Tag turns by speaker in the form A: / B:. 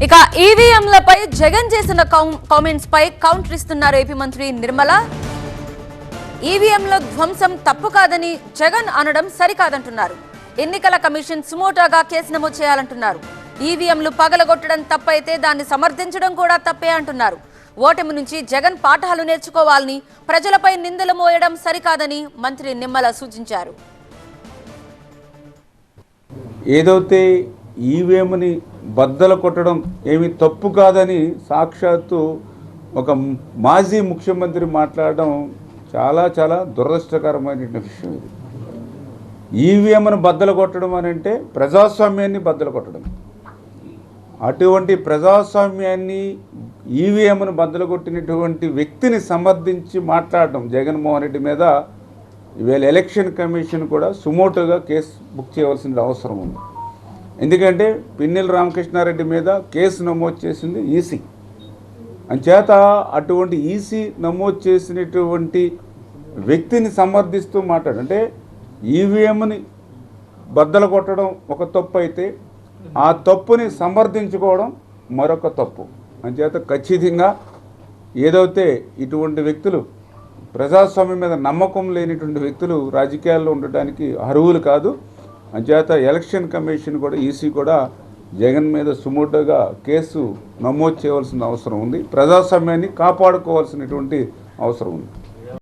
A: ఇక ఈవీఎంలపై జగన్ చేసిన కామెంట్స్ పై కౌంటర్ ఇస్తున్నారు ఏపీ మంత్రి నిర్మల. ఈవీఎంల ధ్వంసం తప్పు కాదని జగన్ అనడం సరికాదంటున్నారు. ఎన్నికల కమిషన్ సుమోటోగా కేసు నమోదు చేయాలంటున్నారు. ఈవీఎంలు పగలగొట్టడం తప్పైతే దాన్ని సమర్థించడం కూడా తప్పే అంటున్నారు. ఓటమి నుంచి జగన్ పాఠాలు నేర్చుకోవాలని, ప్రజలపై నిందలు మోయడం సరికాదని మంత్రి నిమ్మల సూచించారు.
B: ఏదైతే ఈవీఎంని బద్దలు కొట్టడం ఏమి తప్పు కాదని సాక్షాత్తు ఒక మాజీ ముఖ్యమంత్రి మాట్లాడడం చాలా చాలా దురదృష్టకరమైన విషయం. ఇది ఈవీఎంను బద్దలు కొట్టడం అని అంటే ప్రజాస్వామ్యాన్ని బద్దలు కొట్టడం. అటువంటి ప్రజాస్వామ్యాన్ని ఈవీఎంను బద్దలు కొట్టినటువంటి వ్యక్తిని సమర్థించి మాట్లాడడం జగన్మోహన్ రెడ్డి మీద ఈవేళ ఎలక్షన్ కమిషన్ కూడా సుమోటోగా కేసు బుక్ చేయవలసిన అవసరం ఉంది. ఎందుకంటే పిన్నెల రామకృష్ణారెడ్డి మీద కేసు నమోదు చేసింది ఈసీ. అంచేత అటువంటి ఈసీ నమోదు చేసినటువంటి వ్యక్తిని సమర్థిస్తూ అంటే ఈవీఎంని బద్దలు కొట్టడం ఒక తప్పు అయితే ఆ తప్పుని సమర్థించుకోవడం మరొక తప్పు. అంచేత ఖచ్చితంగా ఏదైతే ఇటువంటి వ్యక్తులు ప్రజాస్వామ్యం మీద నమ్మకం లేనిటువంటి వ్యక్తులు రాజకీయాల్లో ఉండటానికి అర్హులు కాదు. అంచేత ఎలక్షన్ కమిషన్ కూడా ఈసీ కూడా జగన్ మీద సుమోటోగా కేసు నమోదు చేయవలసిన అవసరం ఉంది. ప్రజాస్వామ్యాన్ని కాపాడుకోవాల్సినటువంటి అవసరం ఉంది.